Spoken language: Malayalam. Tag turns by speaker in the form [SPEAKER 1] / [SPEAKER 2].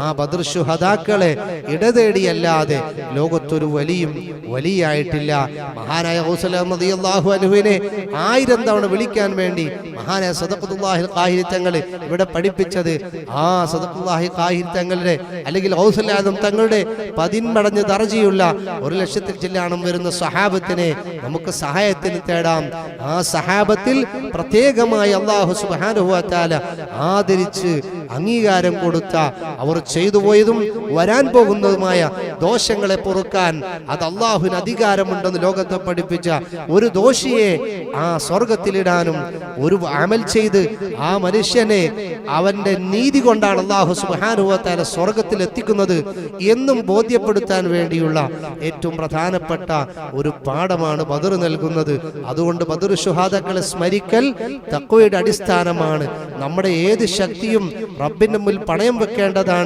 [SPEAKER 1] ആ ബദർ ശുഹദാക്കളെ ഇടതേടിയല്ലാതെ ലോകത്തൊരു വലിയായിട്ടില്ല. മഹാനായ ഗൗസ് റളിയല്ലാഹു അൻഹുവിനെ 1000 തവണ വിളിക്കാൻ വേണ്ടി മഹാനായ സദഖത്തുല്ലാഹിൽ ഖാഹിരി തങ്ങൾ ഇവിടെ പഠിപ്പിച്ചത് ആ സദഖത്തുല്ലാഹി ഖാഹിരി തങ്ങളുടെ അല്ലെങ്കിൽ ഗൗസുൽ ആദം തങ്ങളുടെ 10 മടങ്ങ് ദർജയുള്ള 1,00,000 ചില്ലാണം വരുന്ന സഹാബത്തിനെ നമുക്ക് സഹായത്തിന് തേടാം. ആ സഹാബത്തിൽ പ്രത്യേകമായി അല്ലാഹു സുബ്ഹാനഹു വ തആല ആദരിച്ച് അംഗീകാരം കൊടുത്ത അവർ ചെയ്തു പോയതും വരാൻ പോകുന്നതുമായ ദോഷങ്ങളെ പൊറുക്കാൻ അത് അല്ലാഹുവിന് അധികാരമുണ്ടെന്ന് ലോകത്തെ പഠിപ്പിച്ച ഒരു ദോഷിയെ ആ സ്വർഗത്തിലിടാനും ഒരു അമൽ ചെയ്ത് ആ മനുഷ്യനെ അവന്റെ നീതി കൊണ്ടാണ് അല്ലാഹു സുബ്ഹാനഹു വ തആല സ്വർഗത്തിൽ എത്തിക്കുന്നത് എന്നും ബോധ്യപ്പെടുത്താൻ വേണ്ടിയുള്ള ഏറ്റവും പ്രധാനപ്പെട്ട ഒരു പാഠമാണ് ബദർ നൽകുന്നത്. അതുകൊണ്ട് ബദർ ശുഹാദാക്കളെ സ്മരിക്കൽ തഖ്വയുടെ അടിസ്ഥാനമാണ്. നമ്മുടെ ഏത് ശക്തിയും റബ്ബിന്റെ മുന്നിൽ പണയം വെക്കേണ്ടതാണ്.